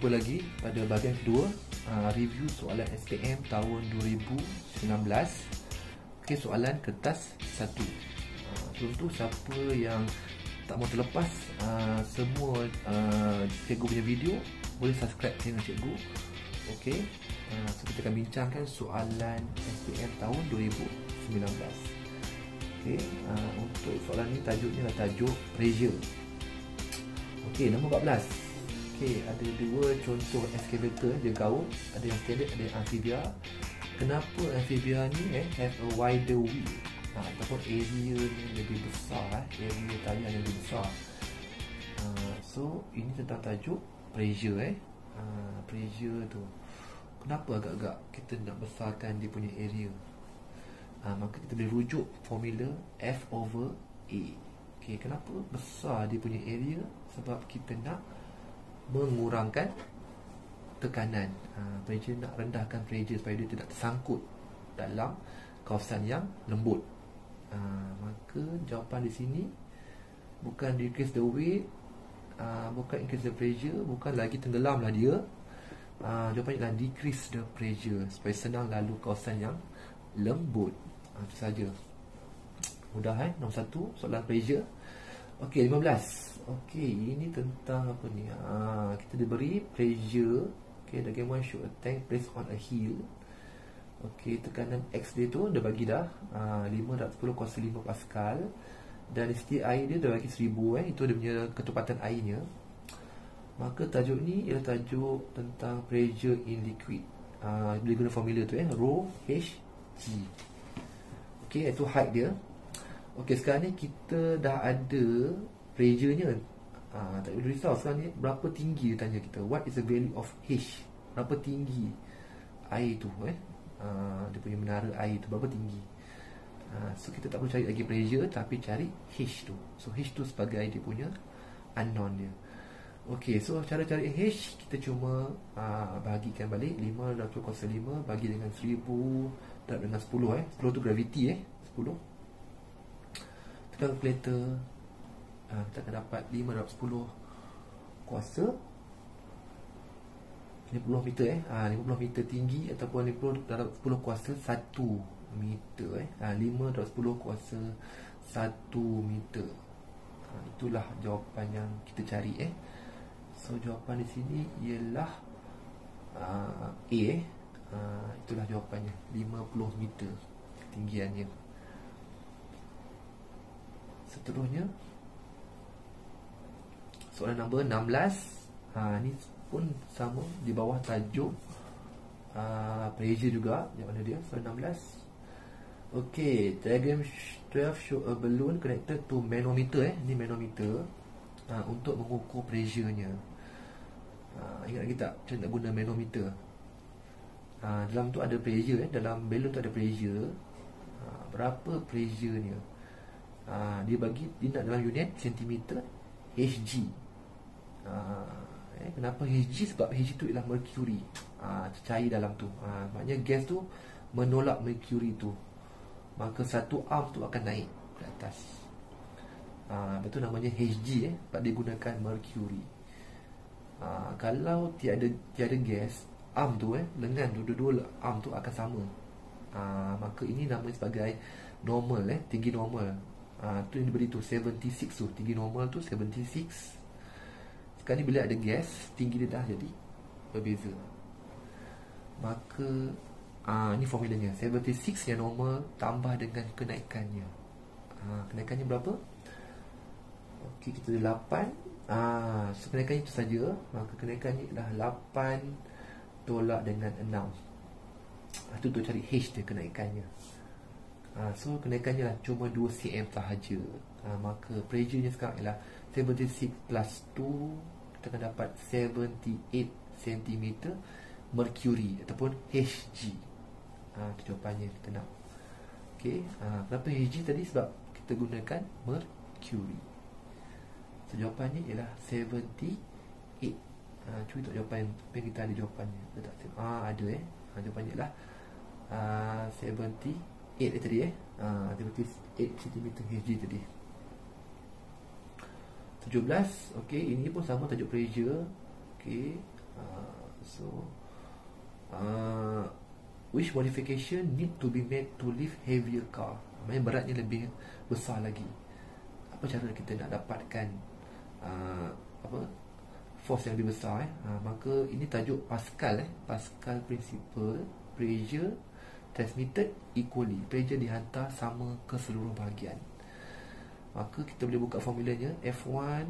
Jumpa lagi pada bahagian kedua, review soalan SPM tahun 2019. Okey, soalan kertas 1. Untuk siapa yang tak mau terlepas semua cikgu punya video, boleh subscribe channel cikgu. Okey, so kita akan bincangkan soalan SPM tahun 2019. Okey, untuk soalan ni tajuknya adalah tajuk pressure. Okey, nombor 14. Okey, ada dua contoh excavator dia gaul, ada yang standard, ada yang amphibia. Kenapa amphibia ni have a wider wheel, ataupun area ni lebih besar, area talian yang lebih besar. So ini tentang tajuk pressure. Pressure tu kenapa agak-agak kita nak besarkan dia punya area. Maka kita boleh rujuk formula F over A. Okey, kenapa besar dia punya area? Sebab kita nak mengurangkan tekanan, pressure, nak rendahkan pressure supaya dia tidak tersangkut dalam kawasan yang lembut. Maka jawapan di sini bukan decrease the weight, bukan increase the pressure, bukan lagi tenggelamlah dia. Jawapannya adalah decrease the pressure supaya senang lalu kawasan yang lembut. Itu saja. Mudah nombor 1 soalan pressure. Okey, 15. Okey, ini tentang apa ni? Kita diberi pressure. Okey, diagram 1 show a tank placed on a hill. Okey, tekanan X dia tu dia bagi dah 5/10 kuasa 5 Pascal. Dan density air dia bagi 1000 itu dia punya ketepatan airnya. Maka tajuk ni ialah tajuk tentang pressure in liquid. Boleh guna formula tu rho H G. Okey, itu height dia. Okey, sekarang ni kita dah ada pressure-nya. Tak boleh risau sekarang ni berapa tinggi dia tanya kita. What is the value of H? Berapa tinggi air tu dia punya menara air tu berapa tinggi. So kita tak perlu cari lagi pressure, tapi cari H tu. So H tu sebagai dia punya unknown dia. Okey, so cara cari H kita cuma bahagikan balik 5/10 kuasa 5 bagi dengan 1000 dan dengan 10 10 tu gravity 10. Tekan kalkulator, kita akan dapat 5/10 kuasa 50 meter 50 meter tinggi, ataupun 50/10 kuasa 1 meter 5/10 kuasa 1 meter. Itulah jawapan yang kita cari So jawapan di sini ialah A. Itulah jawapannya, 50 meter ketinggiannya. Seterusnya soalan nombor 16. Ni pun sama, di bawah tajuk pressure juga. Yang mana dia? Soalan 16. Okey, diagram 12 show a balloon connected to manometer. Ni manometer untuk mengukur pressure-nya. Ingat lagi tak macam nak guna manometer? Dalam tu ada pressure dalam balloon tu ada pressure. Berapa pressure-nya? Dia nak dalam unit sentimeter Hg. Kenapa Hg? Sebab Hg tu ialah mercury, cair dalam tu. Maknanya gas tu menolak mercury tu, maka satu arm tu akan naik ke atas. Betul namanya Hg sebab dia gunakan mercury. Kalau tiada gas, arm tu lengan tu, dua-dua arm tu akan sama. Maka ini namanya sebagai normal, tinggi normal. Tu yang diberi tu 76 tu, tinggi normal tu 76. Sekarang ni bila ada gas, tinggi dia dah jadi berbeza. Maka ni formulanya 76 yang normal tambah dengan kenaikannya. Kenaikannya berapa? Okey, kita ada 8. So kenaikannya itu saja. Maka kenaikannya adalah 8 tolak dengan 6. Itu untuk cari H dia kenaikannya. So kenaikannya lah cuma 2 cm sahaja. Maka pressure-nya sekarang ialah 76 plus 2, kita akan dapat 78 cm mercury ataupun Hg. Itu jawapannya kita nak. Okey, kenapa Hg tadi? Sebab kita gunakan mercury. So jawapannya ialah 78. Cuba tengok jawapan yang kita ada jawapannya. Ada jawapannya ialah 78 tadi 78 cm Hg tadi. 17. Okey, ini pun sama tajuk pressure. Okey, Which modification need to be made to lift heavier car? Maksudnya beratnya lebih besar lagi. Apa cara kita nak dapatkan force yang lebih besar? Maka ini tajuk Pascal Pascal Principle. Pressure transmitted equally, pressure dihantar sama ke seluruh bahagian. Maka kita boleh buka formulanya, F1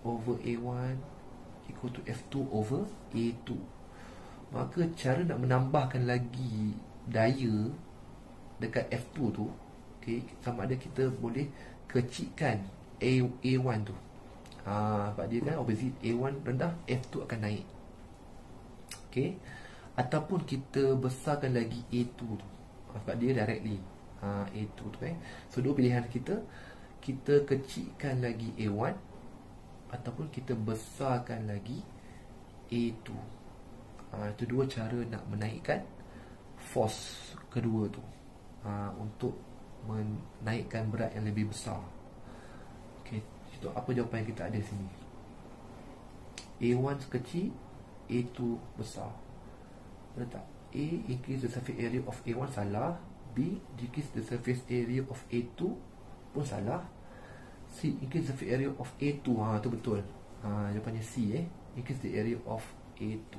over A1 equal to F2 over A2. Maka cara nak menambahkan lagi daya dekat F2 tu, okay, sama ada kita boleh kecilkan A1 tu, sebab dia kan opposite, A1 rendah, F2 akan naik. Okay, ataupun kita besarkan lagi A2 tu, sebab dia directly A2 tu So dua pilihan kita kecilkan lagi A1 ataupun kita besarkan lagi A2. Itu dua cara nak menaikkan force kedua tu, untuk menaikkan berat yang lebih besar. Okay, itu apa jawapan yang kita ada sini. A1 kecil, A2 besar. Betul tak? A, increase the surface area of A1, salah. B, decrease the surface area of A2 pun salah. C, increase the surface area of A2. Tu betul. Jawapannya C, increase the area of A2.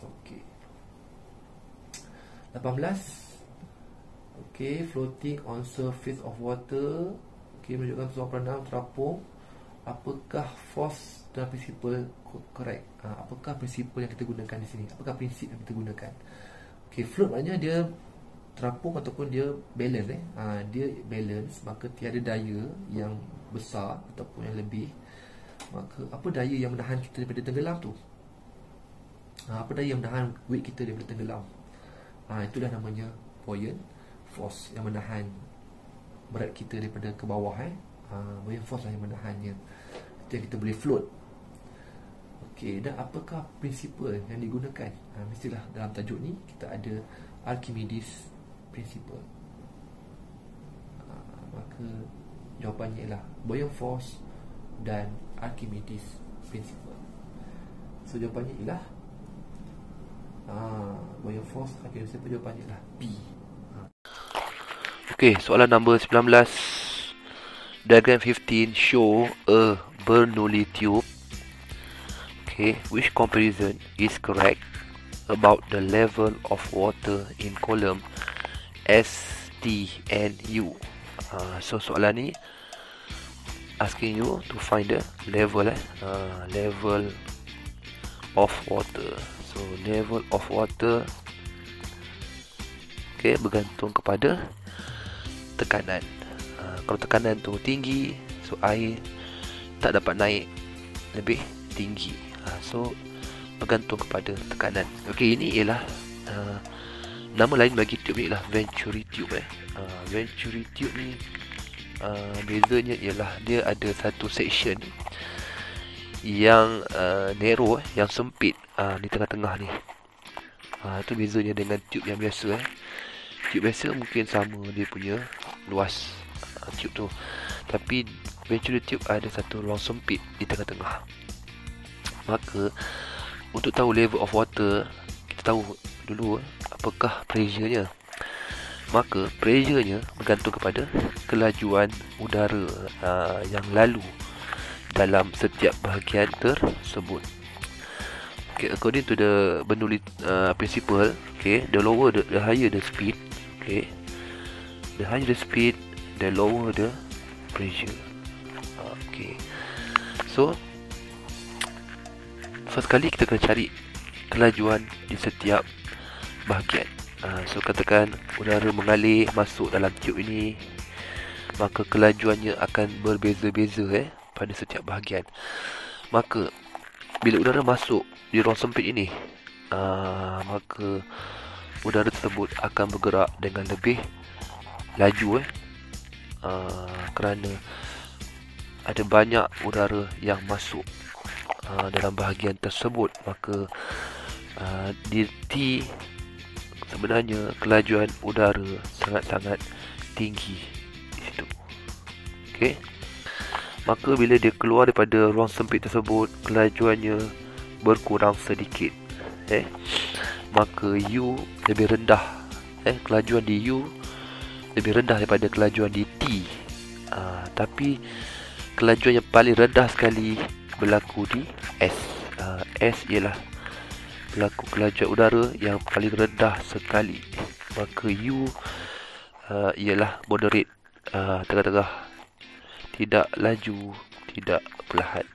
Okey. 18. Okey, floating on surface of water. Okey, menunjukkan sebuah perenang terapung. Apakah force dan prinsipal correct? Apakah prinsipal yang kita gunakan di sini? Apakah prinsip yang kita gunakan? Okey, float maknanya dia terapung ataupun dia balance. Dia balance, maka tiada daya yang besar ataupun yang lebih. Maka apa daya yang menahan kita daripada tenggelam tu? Apa daya yang menahan weight kita daripada tenggelam? Itulah namanya buoyant force, yang menahan berat kita daripada ke bawah. Buoyant force lah yang menahannya. Itu yang kita boleh float. Okey, dan apakah prinsipal yang digunakan? Mestilah dalam tajuk ni kita ada Archimedes principle. Maka jawapannya ialah buoyant force dan Archimedes principle. So jawapannya ialah buoyant force, Archimedes principle. Jawapannya ialah B. Okey, soalan nombor 19. Diagram 15 show a Bernoulli tube. Okay, which comparison is correct about the level of water in column S, T and U? So soalan ni asking you to find the level level of water. So level of water, okay, bergantung kepada tekanan. Kalau tekanan tu tinggi, so air tak dapat naik lebih tinggi. So bergantung kepada tekanan. Okey, ini ialah nama lain bagi tube ni ialah Venturi tube. Venturi tube ni bezanya ialah dia ada satu section yang narrow, yang sempit di tengah-tengah ni. Itu bezanya dengan tube yang biasa. Tube biasa mungkin sama dia punya luas tube tu, tapi Venturi tube ada satu ruang sempit di tengah-tengah. Maka untuk tahu level of water, kita tahu dulu apakah pressure-nya. Maka pressure-nya bergantung kepada kelajuan udara yang lalu dalam setiap bahagian tersebut. Okay, according to the Bernoulli principle, okay, the lower the higher the speed, okay, the higher the speed, the lower the pressure. Okay, so first kali kita kena cari kelajuan di setiap bahagian. So katakan udara mengalir masuk dalam tube ini, maka kelajuannya akan berbeza-beza pada setiap bahagian. Maka bila udara masuk di ruang sempit ini, maka udara tersebut akan bergerak dengan lebih laju kerana ada banyak udara yang masuk dalam bahagian tersebut. Maka di T sebenarnya kelajuan udara sangat-sangat tinggi di situ. Okey. Maka bila dia keluar daripada ruang sempit tersebut, kelajuannya berkurang sedikit. Maka U lebih rendah. Kelajuan di U lebih rendah daripada kelajuan di T. Tapi kelajuan yang paling rendah sekali berlaku di S. S ialah berlaku kelajuan udara yang paling rendah sekali. Maka U ialah moderate, tengah-tengah, tidak laju, tidak perlahan.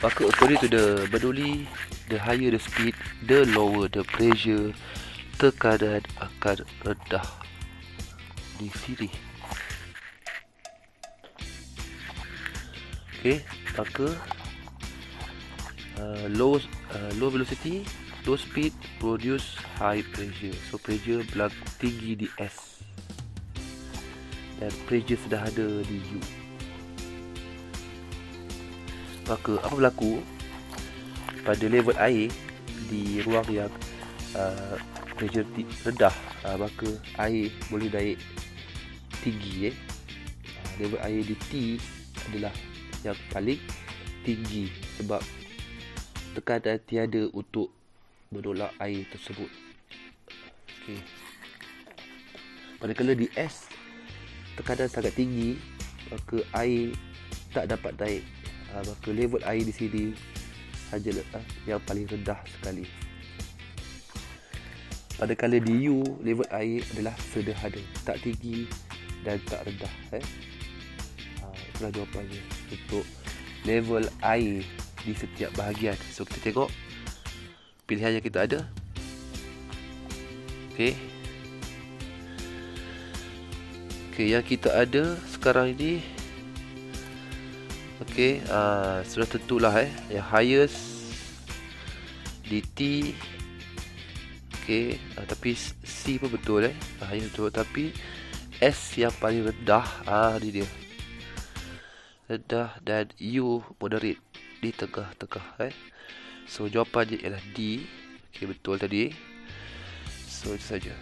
Maka according to the Bernoulli, the higher the speed, the lower the pressure, tekanan akan rendah di sini. Maka low velocity, low speed produce high pressure. So pressure berlaku tinggi di S dan pressure sudah ada di U. Maka apa berlaku pada level air di ruang yang pressure rendah? Maka air boleh naik tinggi. Level air di T adalah yang paling tinggi sebab tekanan tiada untuk menolak air tersebut. Manakala di S tekanan sangat tinggi, maka air tak dapat naik. Maka level air di sini adalah yang paling rendah sekali. Manakala di U, level air adalah sederhana, tak tinggi dan tak rendah. Itulah jawapannya untuk level air di setiap bahagian. So kita tengok pilihan yang kita ada. Yang kita ada sekarang ini, sudah tentulah yang highest di T. Tapi C pun betul highest betul, tapi S yang paling rendah, ni dia rendah, dan U moderate di tengah-tengah. So jawapannya ialah D. Betul tadi. So itu saja.